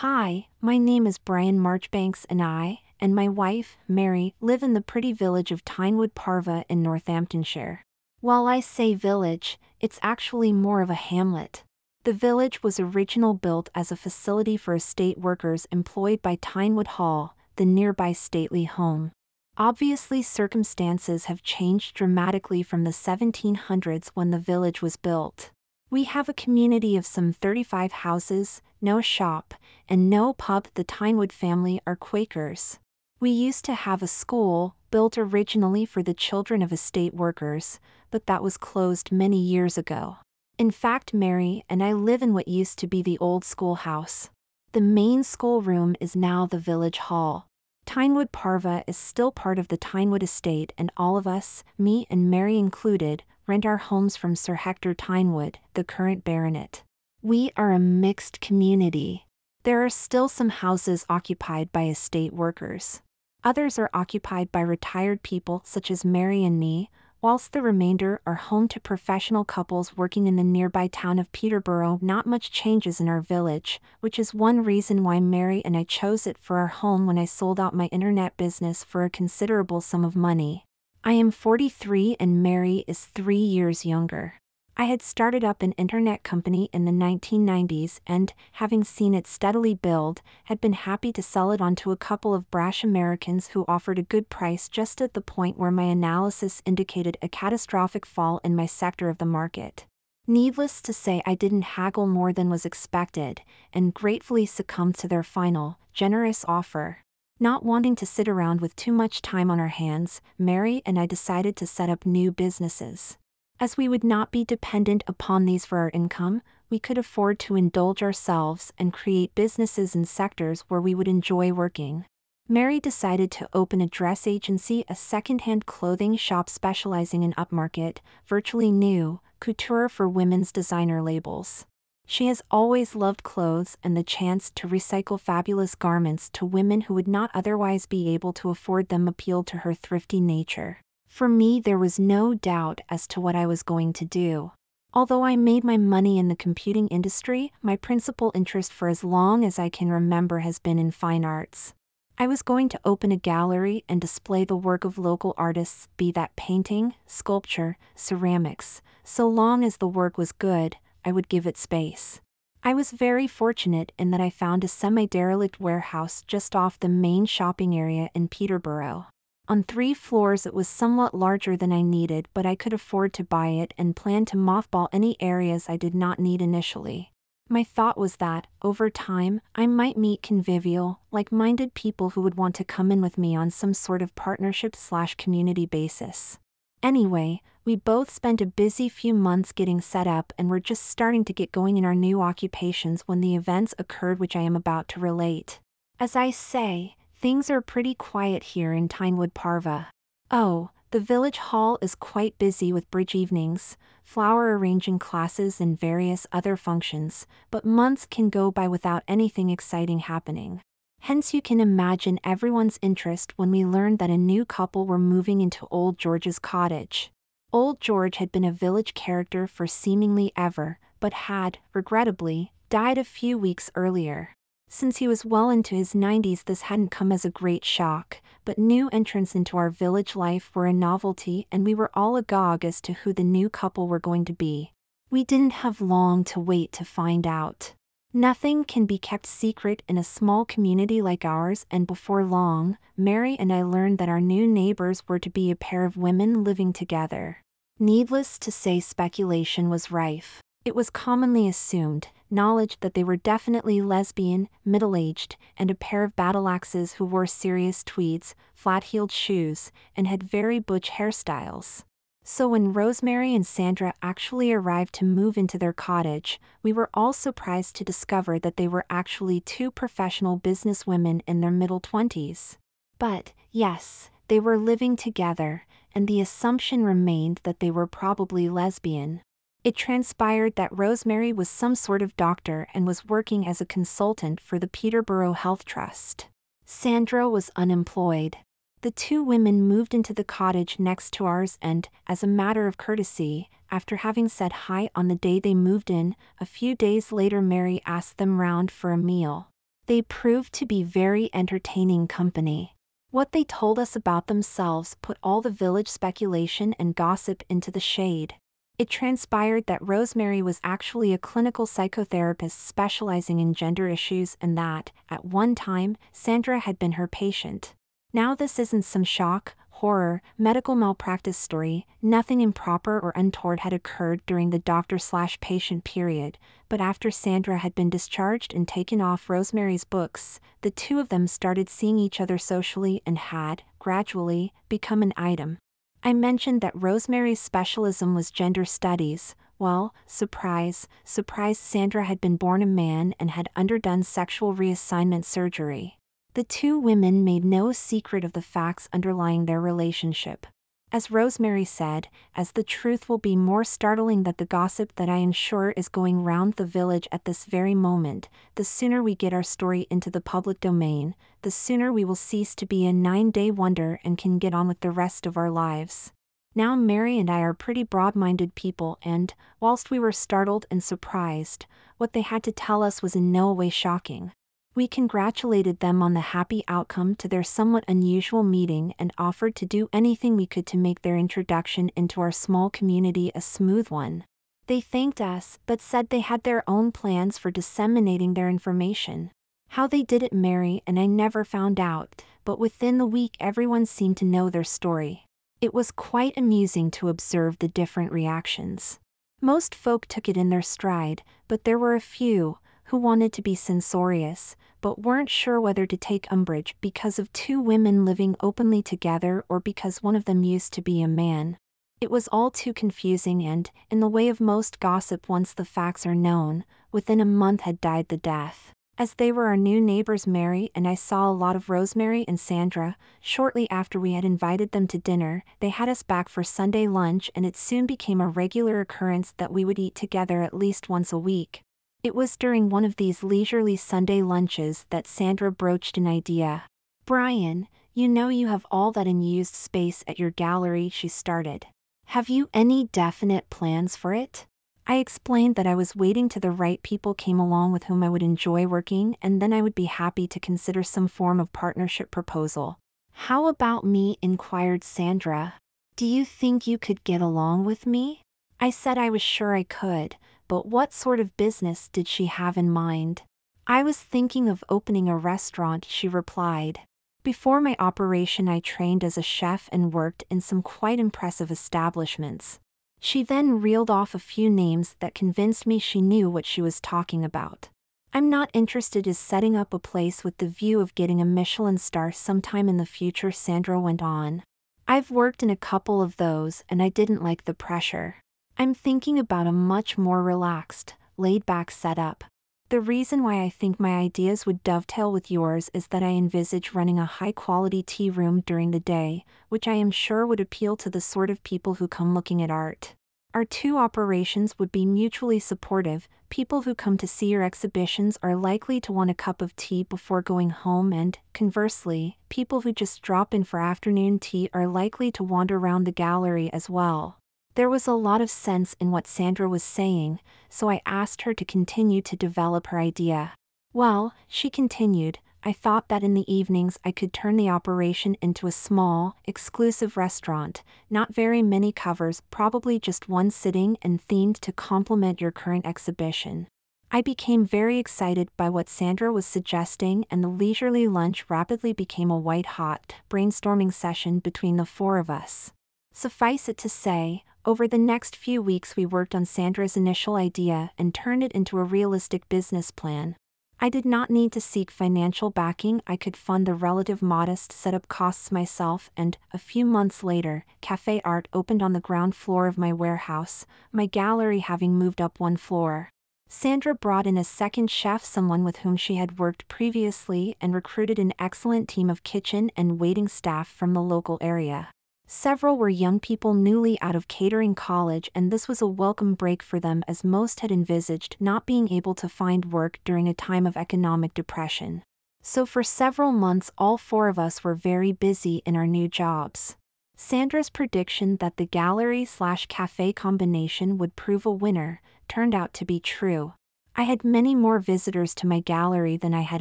Hi, my name is Brian Marchbanks and I, and my wife, Mary, live in the pretty village of Tynewood Parva in Northamptonshire. While I say village, it's actually more of a hamlet. The village was originally built as a facility for estate workers employed by Tynewood Hall, the nearby stately home. Obviously, circumstances have changed dramatically from the 1700s when the village was built. We have a community of some 35 houses, no shop, and no pub. The Tynewood family are Quakers. We used to have a school, built originally for the children of estate workers, but that was closed many years ago. In fact, Mary and I live in what used to be the old schoolhouse. The main schoolroom is now the village hall. Tynewood Parva is still part of the Tynewood estate, and all of us, me and Mary included, rent our homes from Sir Hector Tynewood, the current baronet. We are a mixed community. There are still some houses occupied by estate workers. Others are occupied by retired people such as Mary and me, whilst the remainder are home to professional couples working in the nearby town of Peterborough. Not much changes in our village, which is one reason why Mary and I chose it for our home when I sold out my internet business for a considerable sum of money. I am 43 and Mary is 3 years younger. I had started up an internet company in the 1990s and, having seen it steadily build, had been happy to sell it on to a couple of brash Americans who offered a good price just at the point where my analysis indicated a catastrophic fall in my sector of the market. Needless to say, I didn't haggle more than was expected, and gratefully succumbed to their final, generous offer. Not wanting to sit around with too much time on our hands, Mary and I decided to set up new businesses. As we would not be dependent upon these for our income, we could afford to indulge ourselves and create businesses in sectors where we would enjoy working. Mary decided to open a dress agency, a second-hand clothing shop specializing in upmarket, virtually new, couture for women's designer labels. She has always loved clothes, and the chance to recycle fabulous garments to women who would not otherwise be able to afford them appealed to her thrifty nature. For me, there was no doubt as to what I was going to do. Although I made my money in the computing industry, my principal interest for as long as I can remember has been in fine arts. I was going to open a gallery and display the work of local artists, be that painting, sculpture, ceramics. So long as the work was good, I would give it space. I was very fortunate in that I found a semi-derelict warehouse just off the main shopping area in Peterborough. On 3 floors it was somewhat larger than I needed, but I could afford to buy it and planned to mothball any areas I did not need initially. My thought was that, over time, I might meet convivial, like-minded people who would want to come in with me on some sort of partnership/community basis. Anyway, we both spent a busy few months getting set up and were just starting to get going in our new occupations when the events occurred which I am about to relate. As I say, things are pretty quiet here in Tynewood Parva. Oh, the village hall is quite busy with bridge evenings, flower arranging classes and various other functions, but months can go by without anything exciting happening. Hence you can imagine everyone's interest when we learned that a new couple were moving into Old George's cottage. Old George had been a village character for seemingly ever, but had, regrettably, died a few weeks earlier. Since he was well into his 90s, this hadn't come as a great shock, but new entrants into our village life were a novelty, and we were all agog as to who the new couple were going to be. We didn't have long to wait to find out. Nothing can be kept secret in a small community like ours, and before long, Mary and I learned that our new neighbors were to be a pair of women living together. Needless to say, speculation was rife. It was commonly assumed, knowledge that they were definitely lesbian, middle-aged, and a pair of battle-axes who wore serious tweeds, flat-heeled shoes, and had very butch hairstyles. So when Rosemary and Sandra actually arrived to move into their cottage, we were all surprised to discover that they were actually 2 professional businesswomen in their middle 20s. But, yes, they were living together, and the assumption remained that they were probably lesbian. It transpired that Rosemary was some sort of doctor and was working as a consultant for the Peterborough Health Trust. Sandra was unemployed. The 2 women moved into the cottage next to ours and, as a matter of courtesy, after having said hi on the day they moved in, a few days later Mary asked them round for a meal. They proved to be very entertaining company. What they told us about themselves put all the village speculation and gossip into the shade. It transpired that Rosemary was actually a clinical psychotherapist specializing in gender issues and that, at one time, Sandra had been her patient. Now this isn't some shock, horror, medical malpractice story. Nothing improper or untoward had occurred during the doctor/patient period, but after Sandra had been discharged and taken off Rosemary's books, the two of them started seeing each other socially and had, gradually, become an item. I mentioned that Rosemary's specialism was gender studies. Well, surprise, surprise, Sandra had been born a man and had undergone sexual reassignment surgery. The two women made no secret of the facts underlying their relationship. As Rosemary said, as the truth will be more startling than the gossip that I am sure is going round the village at this very moment, the sooner we get our story into the public domain, the sooner we will cease to be a 9-day wonder and can get on with the rest of our lives. Now Mary and I are pretty broad-minded people and, whilst we were startled and surprised, what they had to tell us was in no way shocking. We congratulated them on the happy outcome to their somewhat unusual meeting and offered to do anything we could to make their introduction into our small community a smooth one. They thanked us, but said they had their own plans for disseminating their information. How they did it, Mary and I never found out, but within the week everyone seemed to know their story. It was quite amusing to observe the different reactions. Most folk took it in their stride, but there were a few who wanted to be censorious, but weren't sure whether to take umbrage because of two women living openly together or because one of them used to be a man. It was all too confusing and, in the way of most gossip once the facts are known, within a month had died the death. As they were our new neighbors, Mary and I saw a lot of Rosemary and Sandra. Shortly after we had invited them to dinner, they had us back for Sunday lunch and it soon became a regular occurrence that we would eat together at least once a week. It was during one of these leisurely Sunday lunches that Sandra broached an idea. "Brian, you know you have all that unused space at your gallery," she started. "Have you any definite plans for it?" I explained that I was waiting till the right people came along with whom I would enjoy working, and then I would be happy to consider some form of partnership proposal. "How about me?" inquired Sandra. "Do you think you could get along with me?" I said I was sure I could, but what sort of business did she have in mind? "I was thinking of opening a restaurant," she replied. "Before my operation I trained as a chef and worked in some quite impressive establishments." She then reeled off a few names that convinced me she knew what she was talking about. "I'm not interested in setting up a place with the view of getting a Michelin star sometime in the future," Sandra went on. "I've worked in a couple of those and I didn't like the pressure. I'm thinking about a much more relaxed, laid-back setup. The reason why I think my ideas would dovetail with yours is that I envisage running a high-quality tea room during the day, which I am sure would appeal to the sort of people who come looking at art. Our two operations would be mutually supportive. People who come to see your exhibitions are likely to want a cup of tea before going home and, conversely, people who just drop in for afternoon tea are likely to wander around the gallery as well." There was a lot of sense in what Sandra was saying, so I asked her to continue to develop her idea. "Well," she continued, "I thought that in the evenings I could turn the operation into a small, exclusive restaurant, not very many covers, probably just one sitting and themed to complement your current exhibition." I became very excited by what Sandra was suggesting, and the leisurely lunch rapidly became a white-hot brainstorming session between the four of us. Suffice it to say, over the next few weeks we worked on Sandra's initial idea and turned it into a realistic business plan. I did not need to seek financial backing. I could fund the relative modest setup costs myself, and, a few months later, Café Art opened on the ground floor of my warehouse, my gallery having moved up one floor. Sandra brought in a second chef, someone with whom she had worked previously, and recruited an excellent team of kitchen and waiting staff from the local area. Several were young people newly out of catering college, and this was a welcome break for them as most had envisaged not being able to find work during a time of economic depression. So for several months all four of us were very busy in our new jobs. Sandra's prediction that the gallery/cafe combination would prove a winner turned out to be true. I had many more visitors to my gallery than I had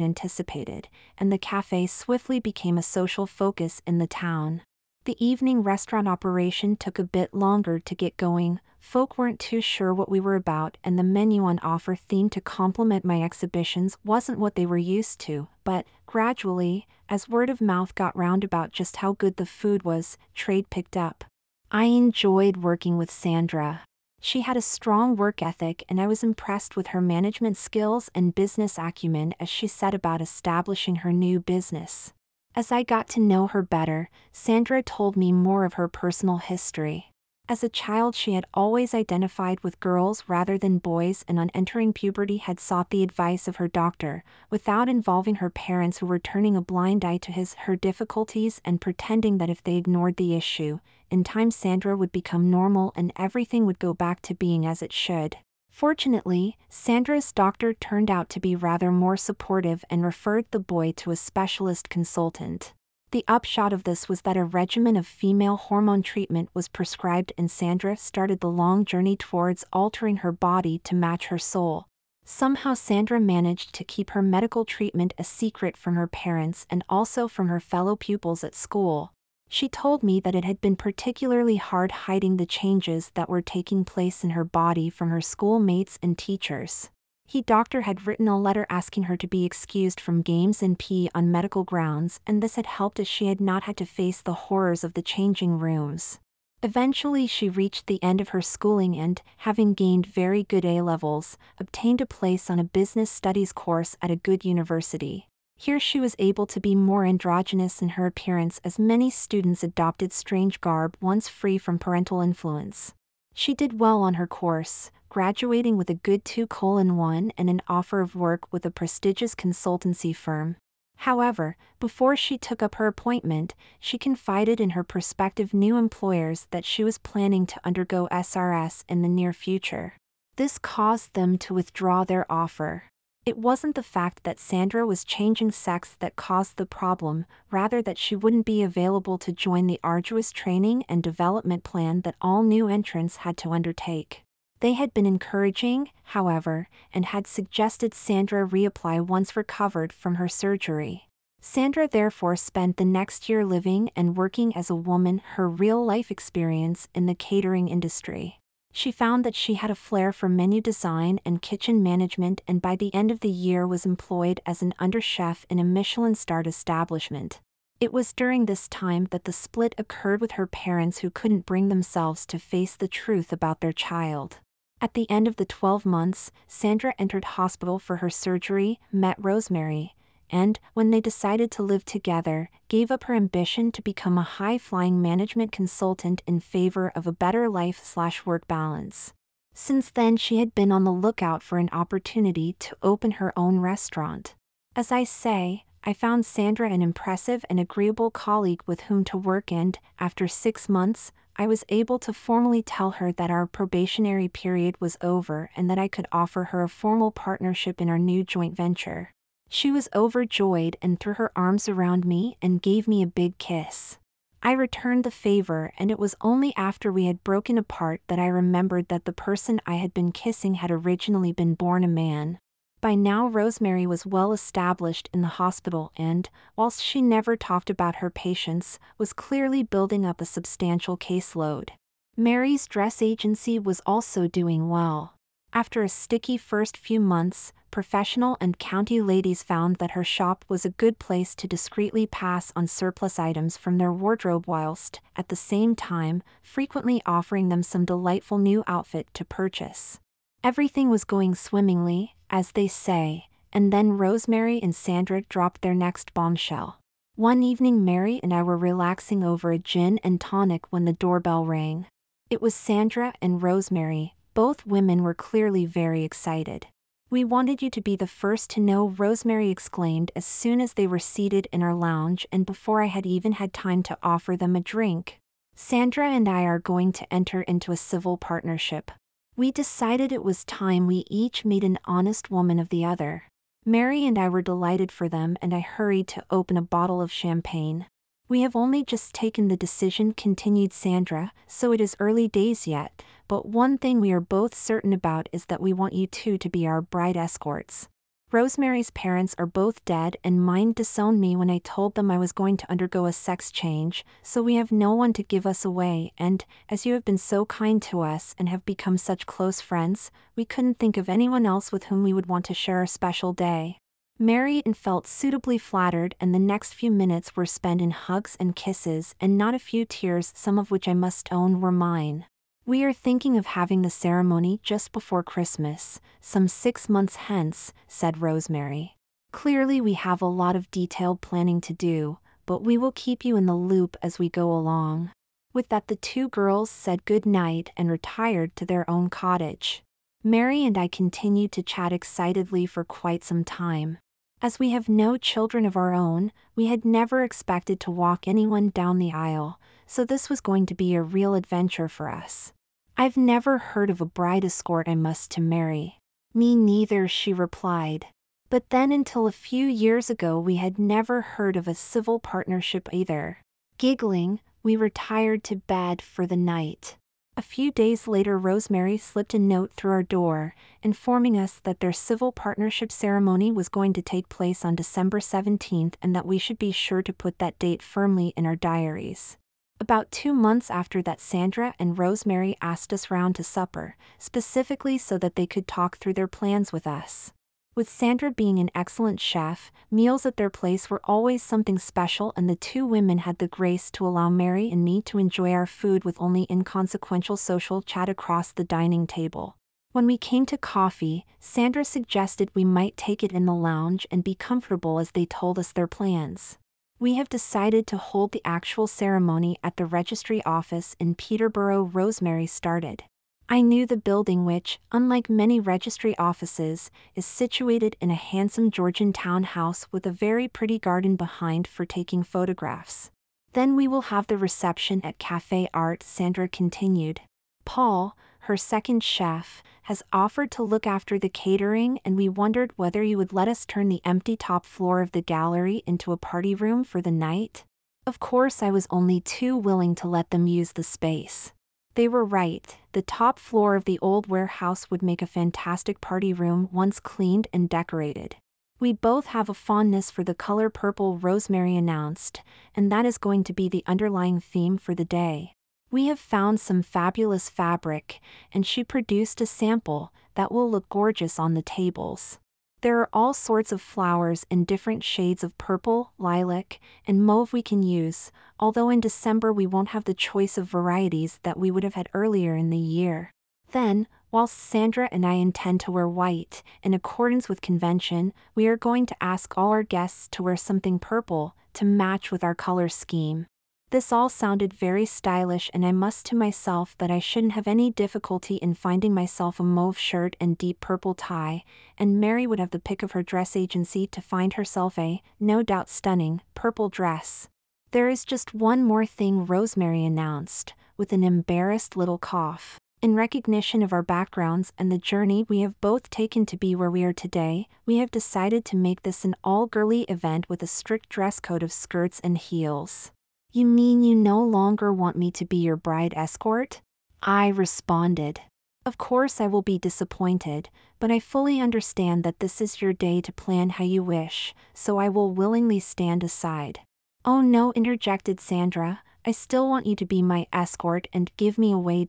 anticipated, and the cafe swiftly became a social focus in the town. The evening restaurant operation took a bit longer to get going. Folk weren't too sure what we were about, and the menu on offer themed to complement my exhibitions wasn't what they were used to, but, gradually, as word of mouth got round about just how good the food was, trade picked up. I enjoyed working with Sandra. She had a strong work ethic, and I was impressed with her management skills and business acumen as she set about establishing her new business. As I got to know her better, Sandra told me more of her personal history. As a child, she had always identified with girls rather than boys, and on entering puberty had sought the advice of her doctor, without involving her parents, who were turning a blind eye to her difficulties and pretending that if they ignored the issue, in time Sandra would become normal and everything would go back to being as it should. Fortunately, Sandra's doctor turned out to be rather more supportive and referred the boy to a specialist consultant. The upshot of this was that a regimen of female hormone treatment was prescribed, and Sandra started the long journey towards altering her body to match her soul. Somehow Sandra managed to keep her medical treatment a secret from her parents and also from her fellow pupils at school. She told me that it had been particularly hard hiding the changes that were taking place in her body from her schoolmates and teachers. The doctor had written a letter asking her to be excused from games and PE on medical grounds, and this had helped as she had not had to face the horrors of the changing rooms. Eventually she reached the end of her schooling and, having gained very good A-levels, obtained a place on a business studies course at a good university. Here she was able to be more androgynous in her appearance, as many students adopted strange garb once free from parental influence. She did well on her course, graduating with a good 2:1 and an offer of work with a prestigious consultancy firm. However, before she took up her appointment, she confided in her prospective new employers that she was planning to undergo SRS in the near future. This caused them to withdraw their offer. It wasn't the fact that Sandra was changing sex that caused the problem, rather that she wouldn't be available to join the arduous training and development plan that all new entrants had to undertake. They had been encouraging, however, and had suggested Sandra reapply once recovered from her surgery. Sandra therefore spent the next year living and working as a woman, her real-life experience in the catering industry. She found that she had a flair for menu design and kitchen management, and by the end of the year was employed as an under-chef in a Michelin-starred establishment. It was during this time that the split occurred with her parents, who couldn't bring themselves to face the truth about their child. At the end of the 12 months, Sandra entered hospital for her surgery, met Rosemary, and, when they decided to live together, gave up her ambition to become a high-flying management consultant in favor of a better life/work balance. Since then she had been on the lookout for an opportunity to open her own restaurant. As I say, I found Sandra an impressive and agreeable colleague with whom to work, and, after 6 months, I was able to formally tell her that our probationary period was over and that I could offer her a formal partnership in our new joint venture. She was overjoyed and threw her arms around me and gave me a big kiss. I returned the favor, and it was only after we had broken apart that I remembered that the person I had been kissing had originally been born a man. By now Rosemary was well established in the hospital and, whilst she never talked about her patients, was clearly building up a substantial caseload. Mary's dress agency was also doing well. After a sticky first few months, professional and county ladies found that her shop was a good place to discreetly pass on surplus items from their wardrobe, whilst, at the same time, frequently offering them some delightful new outfit to purchase. Everything was going swimmingly, as they say, and then Rosemary and Sandra dropped their next bombshell. One evening Mary and I were relaxing over a gin and tonic when the doorbell rang. It was Sandra and Rosemary. Both women were clearly very excited. "We wanted you to be the first to know," Rosemary exclaimed as soon as they were seated in our lounge and before I had even had time to offer them a drink. "Sandra and I are going to enter into a civil partnership. We decided it was time we each made an honest woman of the other." Mary and I were delighted for them, and I hurried to open a bottle of champagne. We have only just taken the decision, continued Sandra, so it is early days yet, but one thing we are both certain about is that we want you two to be our bride escorts. Rosemary's parents are both dead and mine disowned me when I told them I was going to undergo a sex change, so we have no one to give us away and, as you have been so kind to us and have become such close friends, we couldn't think of anyone else with whom we would want to share a special day. Mary and felt suitably flattered, and the next few minutes were spent in hugs and kisses and not a few tears, some of which I must own were mine. We are thinking of having the ceremony just before Christmas, some 6 months hence, said Rosemary. Clearly we have a lot of detailed planning to do, but we will keep you in the loop as we go along. With that the two girls said good night and retired to their own cottage. Mary and I continued to chat excitedly for quite some time. As we have no children of our own, we had never expected to walk anyone down the aisle, so this was going to be a real adventure for us. I've never heard of a bride escort, I must to Mary. Me neither, she replied. But then until a few years ago we had never heard of a civil partnership either. Giggling, we retired to bed for the night. A few days later Rosemary slipped a note through our door, informing us that their civil partnership ceremony was going to take place on December 17th and that we should be sure to put that date firmly in our diaries. About 2 months after that Sandra and Rosemary asked us round to supper, specifically so that they could talk through their plans with us. With Sandra being an excellent chef, meals at their place were always something special, and the two women had the grace to allow Mary and me to enjoy our food with only inconsequential social chat across the dining table. When we came to coffee, Sandra suggested we might take it in the lounge and be comfortable as they told us their plans. We have decided to hold the actual ceremony at the registry office in Peterborough, Rosemary started. I knew the building, which, unlike many registry offices, is situated in a handsome Georgian townhouse with a very pretty garden behind for taking photographs. Then we will have the reception at Café Art, Sandra continued. Paul, her second chef, has offered to look after the catering, and we wondered whether you would let us turn the empty top floor of the gallery into a party room for the night. Of course I was only too willing to let them use the space. They were right, the top floor of the old warehouse would make a fantastic party room once cleaned and decorated. We both have a fondness for the color purple, Rosemary announced, and that is going to be the underlying theme for the day. We have found some fabulous fabric, and she produced a sample that will look gorgeous on the tables. There are all sorts of flowers in different shades of purple, lilac, and mauve we can use, although in December we won't have the choice of varieties that we would have had earlier in the year. Then, whilst Sandra and I intend to wear white, in accordance with convention, we are going to ask all our guests to wear something purple to match with our color scheme. This all sounded very stylish, and I must to myself that I shouldn't have any difficulty in finding myself a mauve shirt and deep purple tie, and Mary would have the pick of her dress agency to find herself a, no doubt stunning, purple dress. There is just one more thing, Rosemary announced, with an embarrassed little cough. In recognition of our backgrounds and the journey we have both taken to be where we are today, we have decided to make this an all-girly event with a strict dress code of skirts and heels. You mean you no longer want me to be your bride escort? I responded. Of course I will be disappointed, but I fully understand that this is your day to plan how you wish, so I will willingly stand aside. Oh no, interjected Sandra, I still want you to be my escort and give me away.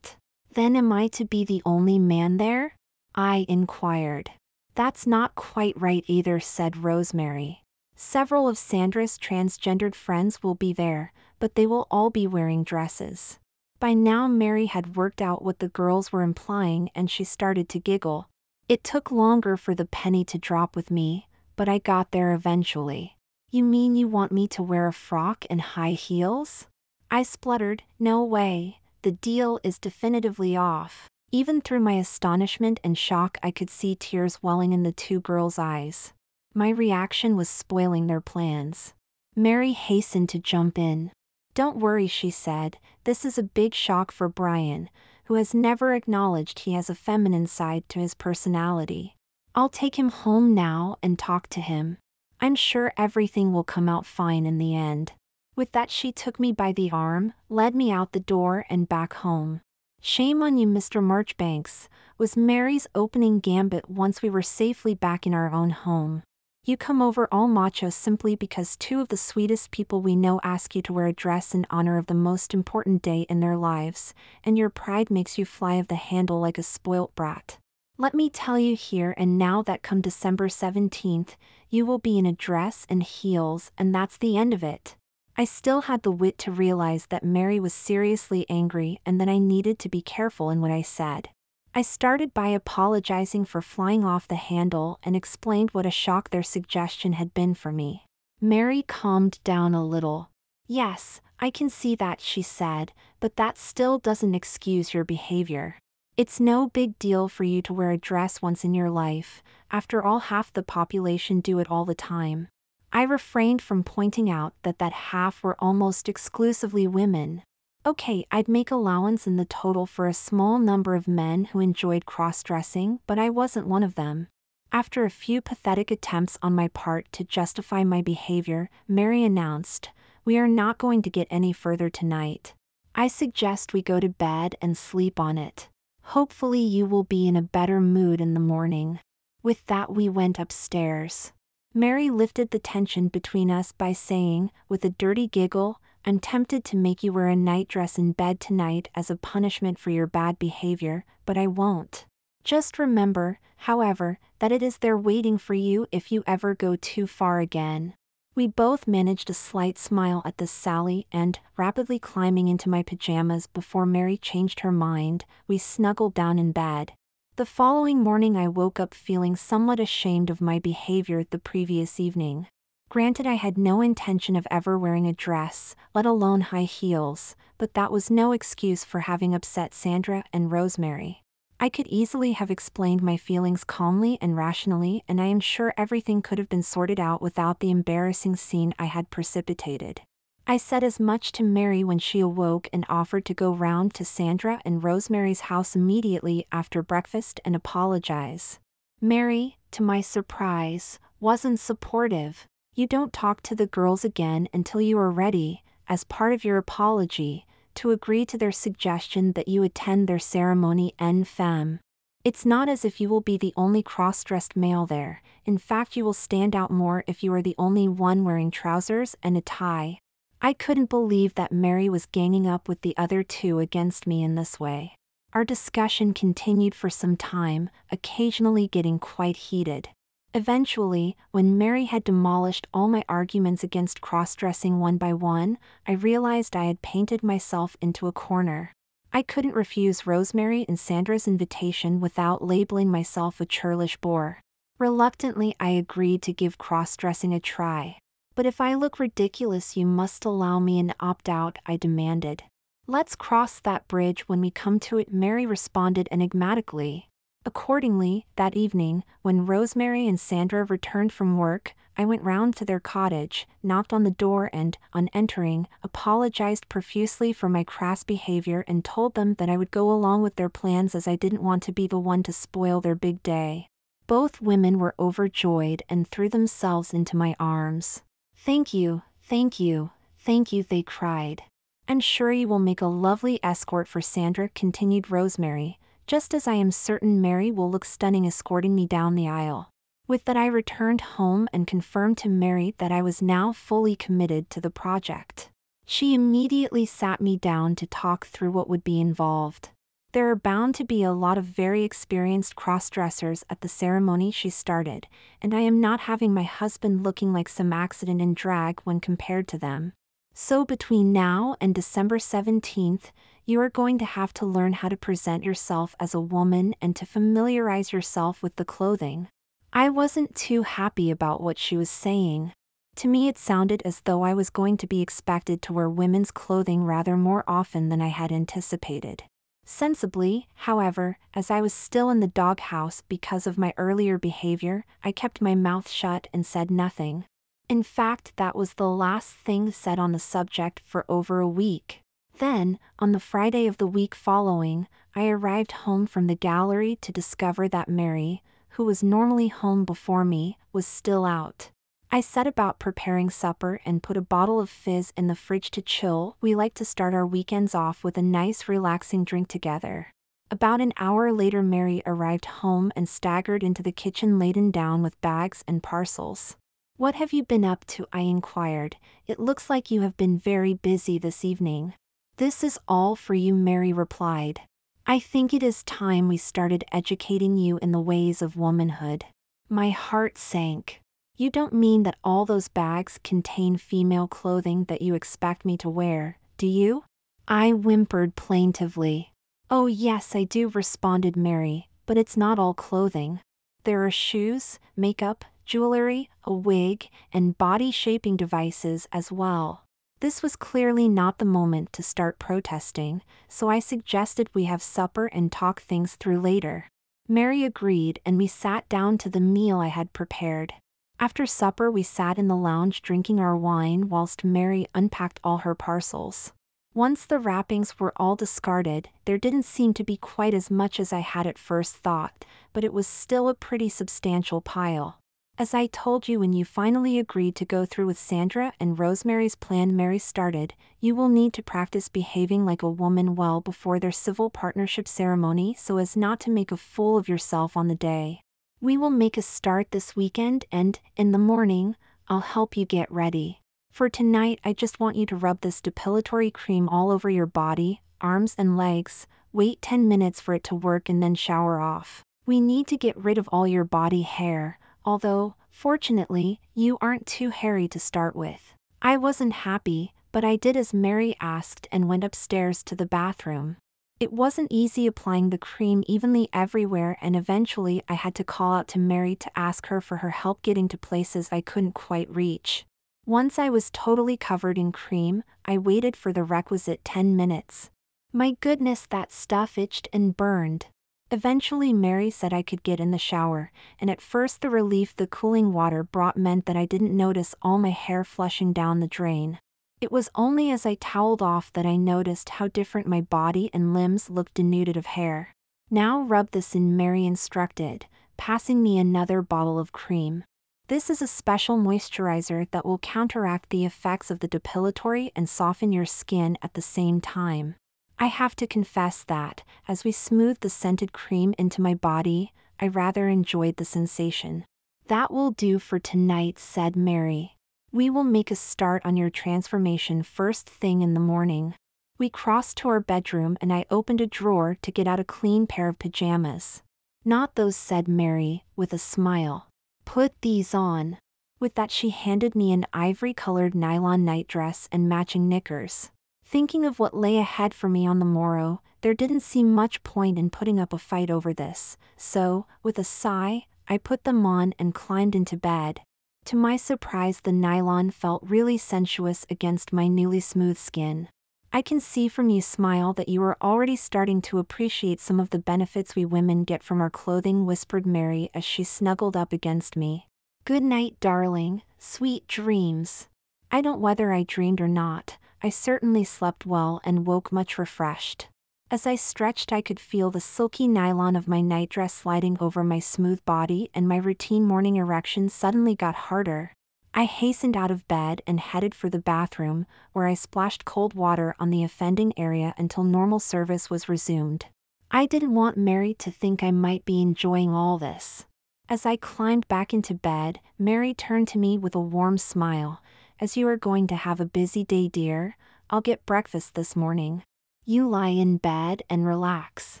Then am I to be the only man there? I inquired. That's not quite right either, said Rosemary. Several of Sandra's transgendered friends will be there, but they will all be wearing dresses. By now Mary had worked out what the girls were implying, and she started to giggle. It took longer for the penny to drop with me, but I got there eventually. You mean you want me to wear a frock and high heels? I spluttered, no way, the deal is definitively off. Even through my astonishment and shock I could see tears welling in the two girls' eyes. My reaction was spoiling their plans. Mary hastened to jump in. Don't worry, she said, this is a big shock for Brian, who has never acknowledged he has a feminine side to his personality. I'll take him home now and talk to him. I'm sure everything will come out fine in the end. With that, she took me by the arm, led me out the door and back home. "Shame on you, Mr. Marchbanks," was Mary's opening gambit once we were safely back in our own home. "You come over all macho simply because two of the sweetest people we know ask you to wear a dress in honor of the most important day in their lives, and your pride makes you fly off the handle like a spoilt brat. Let me tell you here and now that come December 17th, you will be in a dress and heels, and that's the end of it." I still had the wit to realize that Mary was seriously angry and that I needed to be careful in what I said. I started by apologizing for flying off the handle and explained what a shock their suggestion had been for me. Mary calmed down a little. "Yes, I can see that," she said, "but that still doesn't excuse your behavior. It's no big deal for you to wear a dress once in your life, after all half the population do it all the time." I refrained from pointing out that half were almost exclusively women. Okay, I'd make allowance in the total for a small number of men who enjoyed cross-dressing, but I wasn't one of them. After a few pathetic attempts on my part to justify my behavior, Mary announced, "We are not going to get any further tonight. I suggest we go to bed and sleep on it. Hopefully you will be in a better mood in the morning." With that, we went upstairs. Mary lifted the tension between us by saying, with a dirty giggle, "I'm tempted to make you wear a nightdress in bed tonight as a punishment for your bad behavior, but I won't. Just remember, however, that it is there waiting for you if you ever go too far again." We both managed a slight smile at this sally and, rapidly climbing into my pajamas before Mary changed her mind, we snuggled down in bed. The following morning I woke up feeling somewhat ashamed of my behavior the previous evening. Granted, I had no intention of ever wearing a dress, let alone high heels, but that was no excuse for having upset Sandra and Rosemary. I could easily have explained my feelings calmly and rationally, and I am sure everything could have been sorted out without the embarrassing scene I had precipitated. I said as much to Mary when she awoke and offered to go round to Sandra and Rosemary's house immediately after breakfast and apologize. Mary, to my surprise, wasn't supportive. "You don't talk to the girls again until you are ready, as part of your apology, to agree to their suggestion that you attend their ceremony en femme. It's not as if you will be the only cross-dressed male there. In fact, you will stand out more if you are the only one wearing trousers and a tie." I couldn't believe that Mary was ganging up with the other two against me in this way. Our discussion continued for some time, occasionally getting quite heated. Eventually, when Mary had demolished all my arguments against cross-dressing one by one, I realized I had painted myself into a corner. I couldn't refuse Rosemary and Sandra's invitation without labeling myself a churlish bore. Reluctantly, I agreed to give cross-dressing a try. "But if I look ridiculous, you must allow me an opt-out," I demanded. "Let's cross that bridge when we come to it," Mary responded enigmatically. Accordingly, that evening, when Rosemary and Sandra returned from work, I went round to their cottage, knocked on the door and, on entering, apologized profusely for my crass behavior and told them that I would go along with their plans as I didn't want to be the one to spoil their big day. Both women were overjoyed and threw themselves into my arms. "Thank you, thank you, thank you," they cried. "I'm sure you will make a lovely escort for Sandra," continued Rosemary, "just as I am certain Mary will look stunning escorting me down the aisle." With that, I returned home and confirmed to Mary that I was now fully committed to the project. She immediately sat me down to talk through what would be involved. "There are bound to be a lot of very experienced cross-dressers at the ceremony," she started, "and I am not having my husband looking like some accident in drag when compared to them. So between now and December 17th, you are going to have to learn how to present yourself as a woman and to familiarize yourself with the clothing." I wasn't too happy about what she was saying. To me, it sounded as though I was going to be expected to wear women's clothing rather more often than I had anticipated. Sensibly, however, as I was still in the doghouse because of my earlier behavior, I kept my mouth shut and said nothing. In fact, that was the last thing said on the subject for over a week. Then, on the Friday of the week following, I arrived home from the gallery to discover that Mary, who was normally home before me, was still out. I set about preparing supper and put a bottle of fizz in the fridge to chill. We like to start our weekends off with a nice relaxing drink together. About an hour later, Mary arrived home and staggered into the kitchen laden down with bags and parcels. "What have you been up to?" I inquired. "It looks like you have been very busy this evening." "This is all for you," Mary replied. "I think it is time we started educating you in the ways of womanhood." My heart sank. "You don't mean that all those bags contain female clothing that you expect me to wear, do you?" I whimpered plaintively. "Oh yes, I do," responded Mary, "but it's not all clothing. There are shoes, makeup, jewelry, a wig, and body-shaping devices as well." This was clearly not the moment to start protesting, so I suggested we have supper and talk things through later. Mary agreed, and we sat down to the meal I had prepared. After supper, we sat in the lounge drinking our wine whilst Mary unpacked all her parcels. Once the wrappings were all discarded, there didn't seem to be quite as much as I had at first thought, but it was still a pretty substantial pile. "As I told you when you finally agreed to go through with Sandra and Rosemary's plan," Mary started, "you will need to practice behaving like a woman well before their civil partnership ceremony so as not to make a fool of yourself on the day. We will make a start this weekend and, in the morning, I'll help you get ready. For tonight, I just want you to rub this depilatory cream all over your body, arms and legs, wait 10 minutes for it to work and then shower off. We need to get rid of all your body hair, although, fortunately, you aren't too hairy to start with." I wasn't happy, but I did as Mary asked and went upstairs to the bathroom. It wasn't easy applying the cream evenly everywhere, and eventually I had to call out to Mary to ask her for her help getting to places I couldn't quite reach. Once I was totally covered in cream, I waited for the requisite 10 minutes. My goodness, that stuff itched and burned. Eventually Mary said I could get in the shower, and at first the relief the cooling water brought meant that I didn't notice all my hair flushing down the drain. It was only as I toweled off that I noticed how different my body and limbs looked denuded of hair. "Now rub this in," Mary instructed, passing me another bottle of cream. "This is a special moisturizer that will counteract the effects of the depilatory and soften your skin at the same time." I have to confess that, as we smoothed the scented cream into my body, I rather enjoyed the sensation. "That will do for tonight," said Mary. "We will make a start on your transformation first thing in the morning." We crossed to our bedroom and I opened a drawer to get out a clean pair of pajamas. "Not those," said Mary, with a smile. "Put these on." With that, she handed me an ivory-colored nylon nightdress and matching knickers. Thinking of what lay ahead for me on the morrow, there didn't seem much point in putting up a fight over this, so, with a sigh, I put them on and climbed into bed. To my surprise, the nylon felt really sensuous against my newly smooth skin. "I can see from you smile that you are already starting to appreciate some of the benefits we women get from our clothing," whispered Mary as she snuggled up against me. "Good night, darling, sweet dreams." I don't know whether I dreamed or not. I certainly slept well and woke much refreshed. As I stretched, I could feel the silky nylon of my nightdress sliding over my smooth body, and my routine morning erection suddenly got harder. I hastened out of bed and headed for the bathroom, where I splashed cold water on the offending area until normal service was resumed. I didn't want Mary to think I might be enjoying all this. As I climbed back into bed, Mary turned to me with a warm smile. "As you are going to have a busy day, dear, I'll get breakfast this morning. You lie in bed and relax."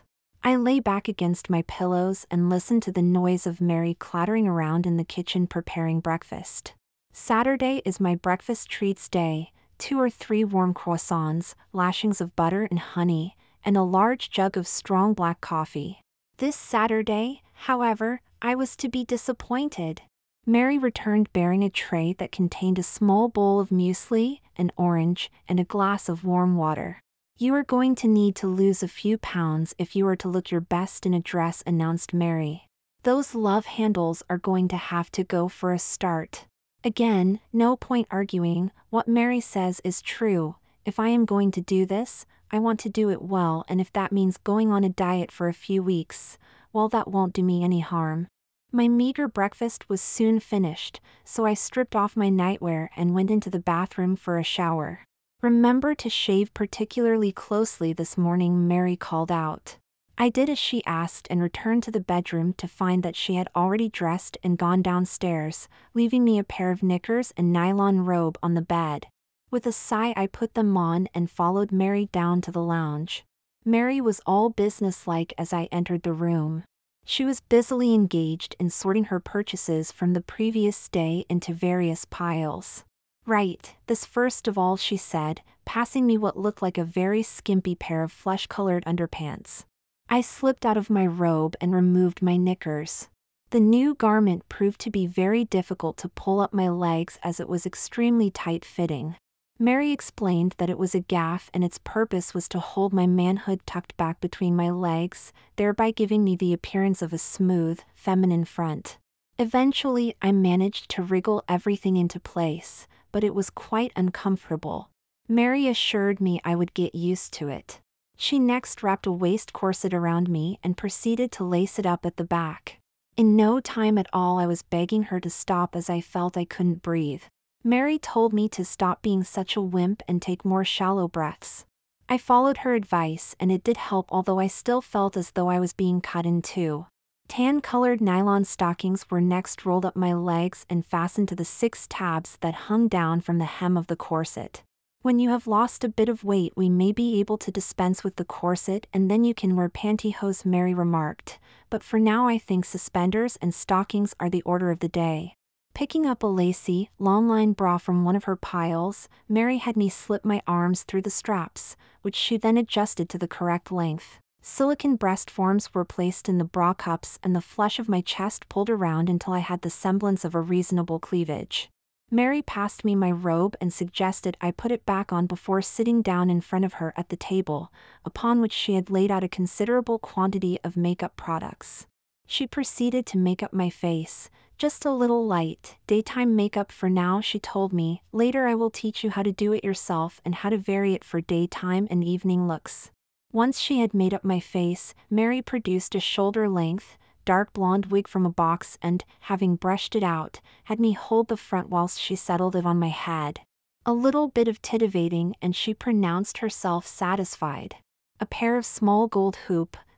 I lay back against my pillows and listened to the noise of Mary clattering around in the kitchen preparing breakfast. Saturday is my breakfast treats day: 2 or 3 warm croissants, lashings of butter and honey, and a large jug of strong black coffee. This Saturday, however, I was to be disappointed. Mary returned bearing a tray that contained a small bowl of muesli, an orange, and a glass of warm water. "You are going to need to lose a few pounds if you are to look your best in a dress," announced Mary. "Those love handles are going to have to go for a start." Again, no point arguing, what Mary says is true. If I am going to do this, I want to do it well, and if that means going on a diet for a few weeks, well, that won't do me any harm. My meager breakfast was soon finished, so I stripped off my nightwear and went into the bathroom for a shower. "Remember to shave particularly closely this morning," Mary called out. I did as she asked and returned to the bedroom to find that she had already dressed and gone downstairs, leaving me a pair of knickers and nylon robe on the bed. With a sigh, I put them on and followed Mary down to the lounge. Mary was all businesslike as I entered the room. She was busily engaged in sorting her purchases from the previous day into various piles. "Right, this first of all," she said, passing me what looked like a very skimpy pair of flesh-colored underpants. I slipped out of my robe and removed my knickers. The new garment proved to be very difficult to pull up my legs as it was extremely tight-fitting. Mary explained that it was a gaff and its purpose was to hold my manhood tucked back between my legs, thereby giving me the appearance of a smooth, feminine front. Eventually, I managed to wriggle everything into place, but it was quite uncomfortable. Mary assured me I would get used to it. She next wrapped a waist corset around me and proceeded to lace it up at the back. In no time at all, I was begging her to stop as I felt I couldn't breathe. Mary told me to stop being such a wimp and take more shallow breaths. I followed her advice and it did help, although I still felt as though I was being cut in two. Tan-colored nylon stockings were next rolled up my legs and fastened to the 6 tabs that hung down from the hem of the corset. "When you have lost a bit of weight, we may be able to dispense with the corset and then you can wear pantyhose," Mary remarked, "but for now I think suspenders and stockings are the order of the day." Picking up a lacy, long-line bra from one of her piles, Mary had me slip my arms through the straps, which she then adjusted to the correct length. Silicone breast forms were placed in the bra cups and the flesh of my chest pulled around until I had the semblance of a reasonable cleavage. Mary passed me my robe and suggested I put it back on before sitting down in front of her at the table, upon which she had laid out a considerable quantity of makeup products. She proceeded to make up my face. "Just a little light, daytime makeup for now," she told me. "Later I will teach you how to do it yourself and how to vary it for daytime and evening looks." Once she had made up my face, Mary produced a shoulder-length, dark blonde wig from a box and, having brushed it out, had me hold the front whilst she settled it on my head. A little bit of titivating and she pronounced herself satisfied. A pair of small gold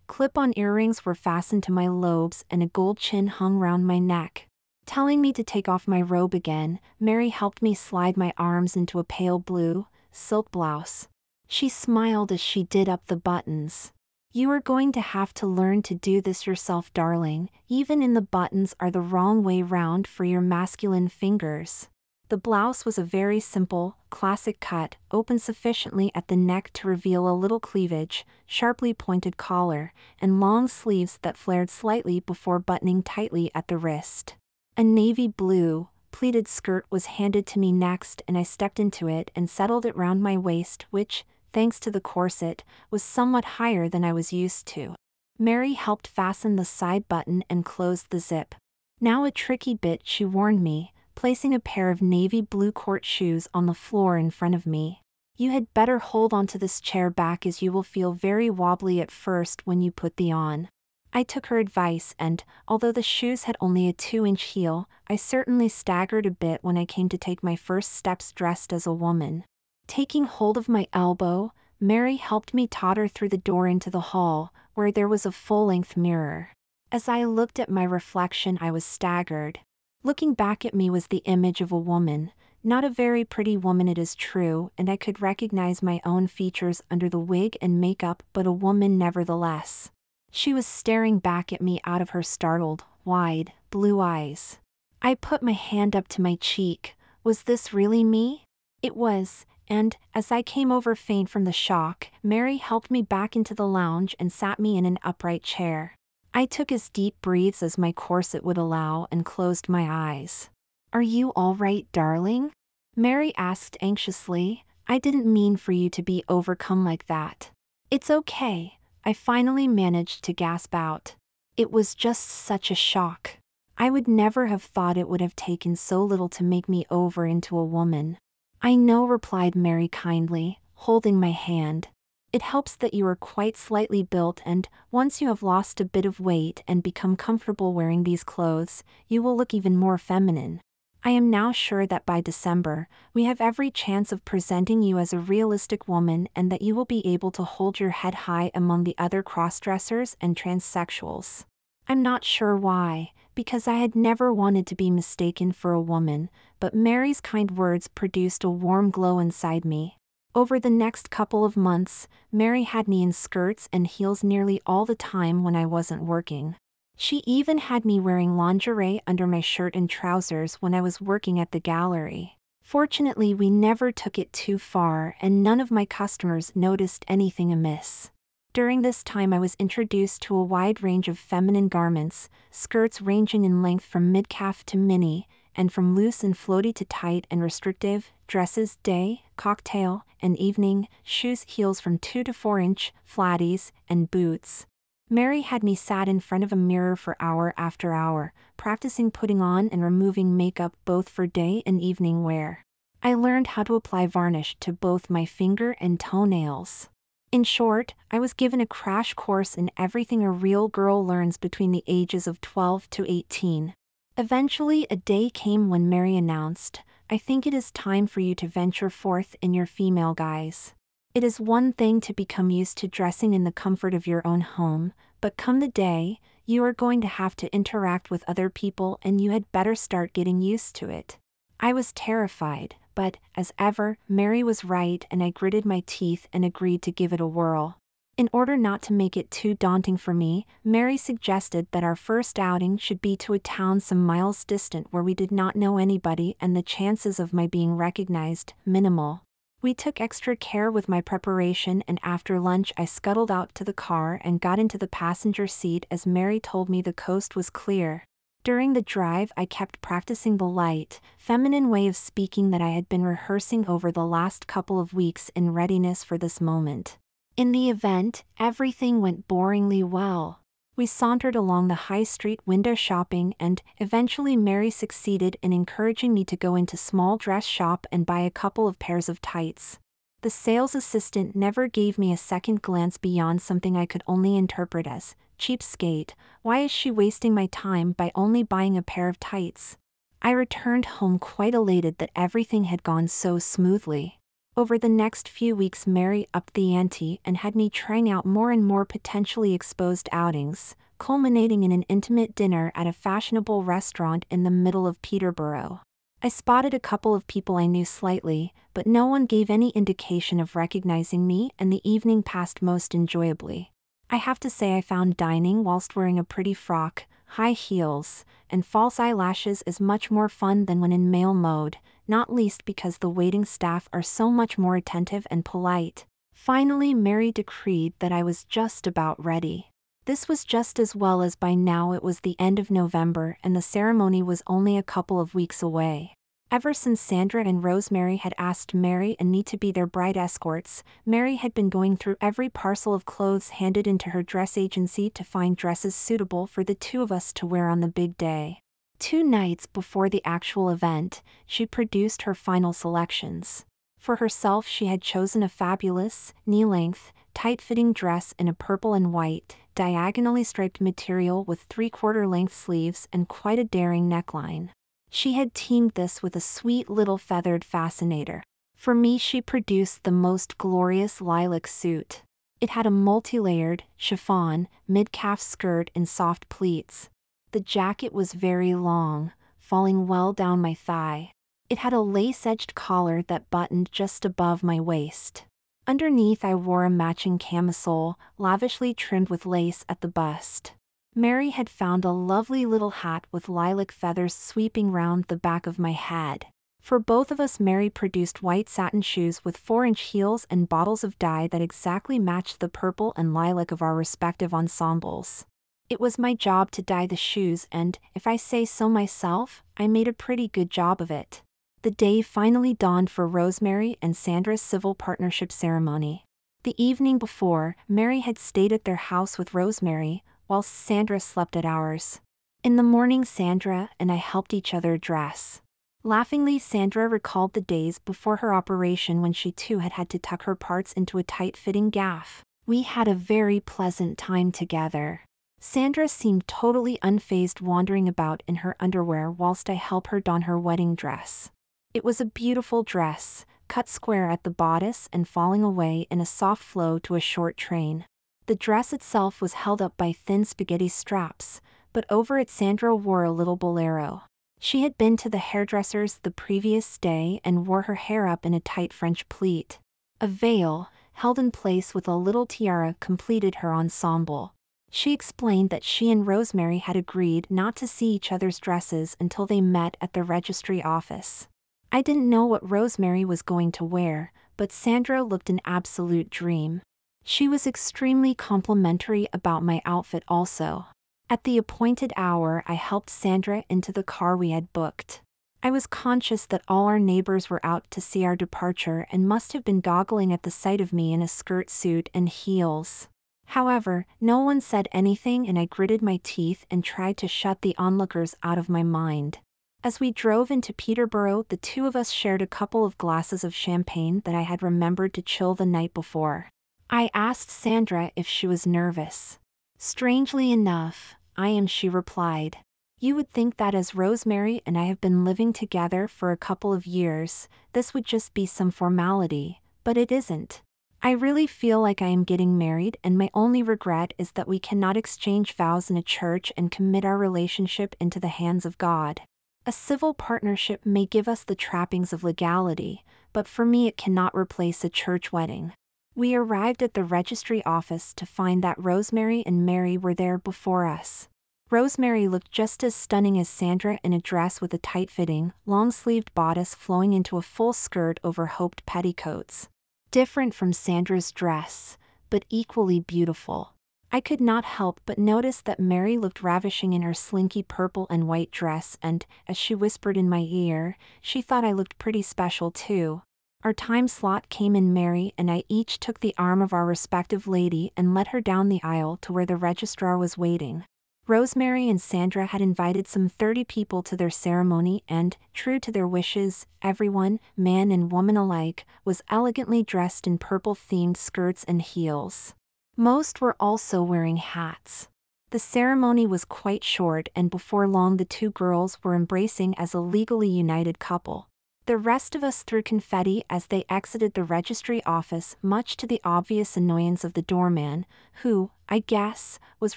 clip-on earrings were fastened to my lobes and a gold chain hung round my neck. Telling me to take off my robe again, Mary helped me slide my arms into a pale blue, silk blouse. She smiled as she did up the buttons. "You are going to have to learn to do this yourself, darling. Even in the buttons are the wrong way round for your masculine fingers." The blouse was a very simple, classic cut, open sufficiently at the neck to reveal a little cleavage, sharply pointed collar, and long sleeves that flared slightly before buttoning tightly at the wrist. A navy blue, pleated skirt was handed to me next and I stepped into it and settled it round my waist, which, thanks to the corset, was somewhat higher than I was used to. Mary helped fasten the side button and closed the zip. "Now a tricky bit," she warned me, placing a pair of navy blue court shoes on the floor in front of me. "You had better hold onto this chair back as you will feel very wobbly at first when you put the on." I took her advice and, although the shoes had only a 2-inch heel, I certainly staggered a bit when I came to take my first steps dressed as a woman. Taking hold of my elbow, Mary helped me totter through the door into the hall, where there was a full-length mirror. As I looked at my reflection, I was staggered. Looking back at me was the image of a woman, not a very pretty woman it is true, and I could recognize my own features under the wig and makeup, but a woman nevertheless. She was staring back at me out of her startled, wide, blue eyes. I put my hand up to my cheek. Was this really me? It was, and, as I came over faint from the shock, Mary helped me back into the lounge and sat me in an upright chair. I took as deep breaths as my corset would allow and closed my eyes. "Are you all right, darling?" Mary asked anxiously. "I didn't mean for you to be overcome like that." "It's okay," I finally managed to gasp out. "It was just such a shock. I would never have thought it would have taken so little to make me over into a woman." "I know," replied Mary kindly, holding my hand. It helps that you are quite slightly built, and once you have lost a bit of weight and become comfortable wearing these clothes, you will look even more feminine. I am now sure that by December, we have every chance of presenting you as a realistic woman and that you will be able to hold your head high among the other crossdressers and transsexuals. I'm not sure why, because I had never wanted to be mistaken for a woman, but Mary's kind words produced a warm glow inside me. Over the next couple of months, Mary had me in skirts and heels nearly all the time when I wasn't working. She even had me wearing lingerie under my shirt and trousers when I was working at the gallery. Fortunately, we never took it too far and none of my customers noticed anything amiss. During this time I was introduced to a wide range of feminine garments, skirts ranging in length from mid-calf to mini, and from loose and floaty to tight and restrictive, dresses, day, cocktail, and evening, shoes, heels from 2 to 4 inch, flatties, and boots. Mary had me sat in front of a mirror for hour after hour, practicing putting on and removing makeup both for day and evening wear. I learned how to apply varnish to both my finger and toenails. In short, I was given a crash course in everything a real girl learns between the ages of 12 to 18. Eventually, a day came when Mary announced, "I think it is time for you to venture forth in your female guise. It is one thing to become used to dressing in the comfort of your own home, but come the day, you are going to have to interact with other people and you had better start getting used to it." I was terrified, but, as ever, Mary was right and I gritted my teeth and agreed to give it a whirl. In order not to make it too daunting for me, Mary suggested that our first outing should be to a town some miles distant where we did not know anybody and the chances of my being recognized, minimal. We took extra care with my preparation and after lunch I scuttled out to the car and got into the passenger seat as Mary told me the coast was clear. During the drive I kept practicing the light, feminine way of speaking that I had been rehearsing over the last couple of weeks in readiness for this moment. In the event, everything went boringly well. We sauntered along the high street window shopping and, eventually Mary succeeded in encouraging me to go into small dress shop and buy a couple of pairs of tights. The sales assistant never gave me a second glance beyond something I could only interpret as, "Cheapskate, why is she wasting my time by only buying a pair of tights?" I returned home quite elated that everything had gone so smoothly. Over the next few weeks Mary upped the ante and had me trying out more and more potentially exposed outings, culminating in an intimate dinner at a fashionable restaurant in the middle of Peterborough. I spotted a couple of people I knew slightly, but no one gave any indication of recognizing me and the evening passed most enjoyably. I have to say I found dining whilst wearing a pretty frock, high heels, and false eyelashes is much more fun than when in male mode, not least because the waiting staff are so much more attentive and polite. Finally Mary decreed that I was just about ready. This was just as well as by now it was the end of November and the ceremony was only a couple of weeks away. Ever since Sandra and Rosemary had asked Mary and me to be their bride escorts, Mary had been going through every parcel of clothes handed into her dress agency to find dresses suitable for the two of us to wear on the big day. 2 nights before the actual event, she produced her final selections. For herself she had chosen a fabulous, knee-length, tight-fitting dress in a purple and white, diagonally striped material with 3/4 length sleeves and quite a daring neckline. She had teamed this with a sweet little feathered fascinator. For me she produced the most glorious lilac suit. It had a multi-layered, chiffon, mid-calf skirt in soft pleats. The jacket was very long, falling well down my thigh. It had a lace-edged collar that buttoned just above my waist. Underneath I wore a matching camisole, lavishly trimmed with lace at the bust. Mary had found a lovely little hat with lilac feathers sweeping round the back of my head. For both of us Mary produced white satin shoes with 4-inch heels and bottles of dye that exactly matched the purple and lilac of our respective ensembles. It was my job to dye the shoes and, if I say so myself, I made a pretty good job of it. The day finally dawned for Rosemary and Sandra's civil partnership ceremony. The evening before, Mary had stayed at their house with Rosemary, whilst Sandra slept at ours. In the morning Sandra and I helped each other dress. Laughingly, Sandra recalled the days before her operation when she too had to tuck her parts into a tight-fitting gaff. We had a very pleasant time together. Sandra seemed totally unfazed, wandering about in her underwear whilst I helped her don her wedding dress. It was a beautiful dress, cut square at the bodice and falling away in a soft flow to a short train. The dress itself was held up by thin spaghetti straps, but over it Sandra wore a little bolero. She had been to the hairdresser's the previous day and wore her hair up in a tight French pleat. A veil, held in place with a little tiara, completed her ensemble. She explained that she and Rosemary had agreed not to see each other's dresses until they met at the registry office. I didn't know what Rosemary was going to wear, but Sandra looked an absolute dream. She was extremely complimentary about my outfit also. At the appointed hour, I helped Sandra into the car we had booked. I was conscious that all our neighbors were out to see our departure and must have been goggling at the sight of me in a skirt suit and heels. However, no one said anything and I gritted my teeth and tried to shut the onlookers out of my mind. As we drove into Peterborough, the two of us shared a couple of glasses of champagne that I had remembered to chill the night before. I asked Sandra if she was nervous. "Strangely enough, I am," she replied. "You would think that as Rosemary and I have been living together for a couple of years, this would just be some formality, but it isn't. I really feel like I am getting married, and my only regret is that we cannot exchange vows in a church and commit our relationship into the hands of God. A civil partnership may give us the trappings of legality, but for me it cannot replace a church wedding." We arrived at the registry office to find that Rosemary and Mary were there before us. Rosemary looked just as stunning as Sandra in a dress with a tight-fitting, long-sleeved bodice flowing into a full skirt over hoped petticoats. Different from Sandra's dress, but equally beautiful. I could not help but notice that Mary looked ravishing in her slinky purple and white dress, and, as she whispered in my ear, she thought I looked pretty special too. Our time slot came and Mary and I each took the arm of our respective lady and led her down the aisle to where the registrar was waiting. Rosemary and Sandra had invited some 30 people to their ceremony and, true to their wishes, everyone, man and woman alike, was elegantly dressed in purple-themed skirts and heels. Most were also wearing hats. The ceremony was quite short, and before long the two girls were embracing as a legally united couple. The rest of us threw confetti as they exited the registry office, much to the obvious annoyance of the doorman, who, I guess, was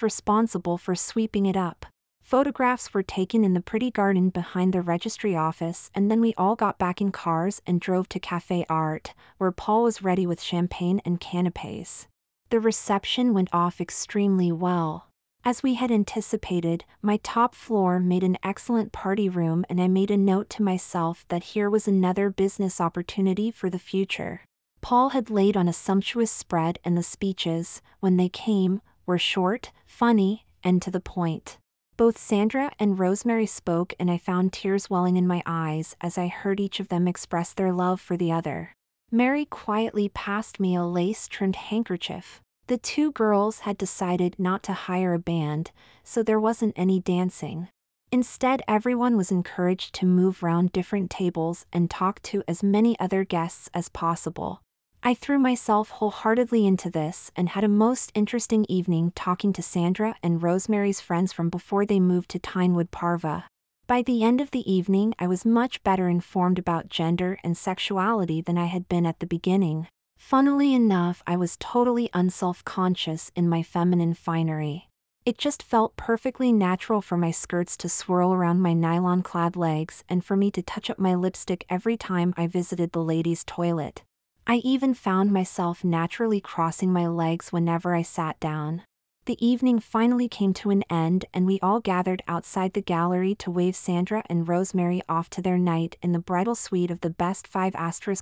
responsible for sweeping it up. Photographs were taken in the pretty garden behind the registry office, and then we all got back in cars and drove to Café Art, where Paul was ready with champagne and canapés. The reception went off extremely well. As we had anticipated, my top floor made an excellent party room, and I made a note to myself that here was another business opportunity for the future. Paul had laid on a sumptuous spread, and the speeches, when they came, were short, funny, and to the point. Both Sandra and Rosemary spoke, and I found tears welling in my eyes as I heard each of them express their love for the other. Mary quietly passed me a lace-trimmed handkerchief. The two girls had decided not to hire a band, so there wasn't any dancing. Instead, everyone was encouraged to move round different tables and talk to as many other guests as possible. I threw myself wholeheartedly into this and had a most interesting evening talking to Sandra and Rosemary's friends from before they moved to Tynewood Parva. By the end of the evening, I was much better informed about gender and sexuality than I had been at the beginning. Funnily enough, I was totally unself-conscious in my feminine finery. It just felt perfectly natural for my skirts to swirl around my nylon-clad legs and for me to touch up my lipstick every time I visited the ladies' toilet. I even found myself naturally crossing my legs whenever I sat down. The evening finally came to an end, and we all gathered outside the gallery to wave Sandra and Rosemary off to their night in the bridal suite of the best 5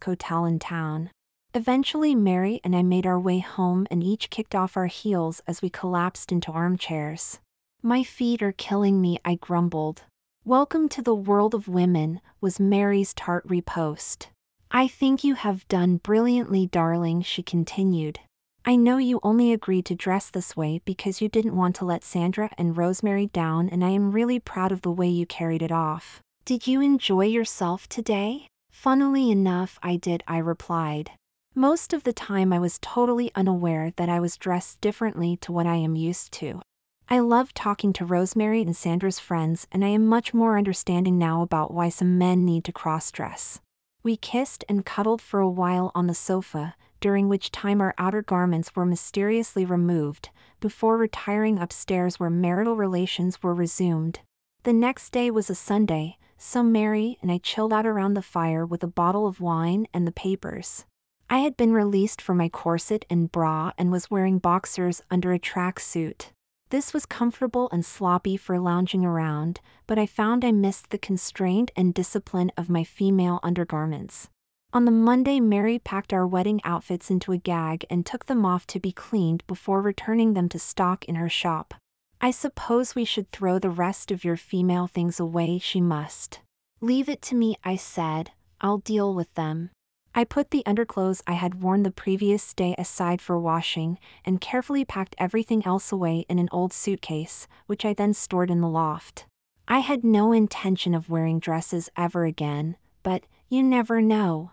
hotel in town. Eventually, Mary and I made our way home and each kicked off our heels as we collapsed into armchairs. "My feet are killing me," I grumbled. "Welcome to the world of women," was Mary's tart riposte. "I think you have done brilliantly, darling," she continued. "I know you only agreed to dress this way because you didn't want to let Sandra and Rosemary down, and I am really proud of the way you carried it off. Did you enjoy yourself today? Funnily enough, I did, I replied. Most of the time I was totally unaware that I was dressed differently to what I am used to. I love talking to Rosemary and Sandra's friends, and I am much more understanding now about why some men need to cross-dress. We kissed and cuddled for a while on the sofa, during which time our outer garments were mysteriously removed, before retiring upstairs where marital relations were resumed. The next day was a Sunday, so Mary and I chilled out around the fire with a bottle of wine and the papers. I had been released from my corset and bra and was wearing boxers under a tracksuit. This was comfortable and sloppy for lounging around, but I found I missed the constraint and discipline of my female undergarments. On the Monday, Mary packed our wedding outfits into a gag and took them off to be cleaned before returning them to stock in her shop. I suppose we should throw the rest of your female things away, she must. Leave it to me, I said. I'll deal with them. I put the underclothes I had worn the previous day aside for washing, and carefully packed everything else away in an old suitcase, which I then stored in the loft. I had no intention of wearing dresses ever again, but you never know.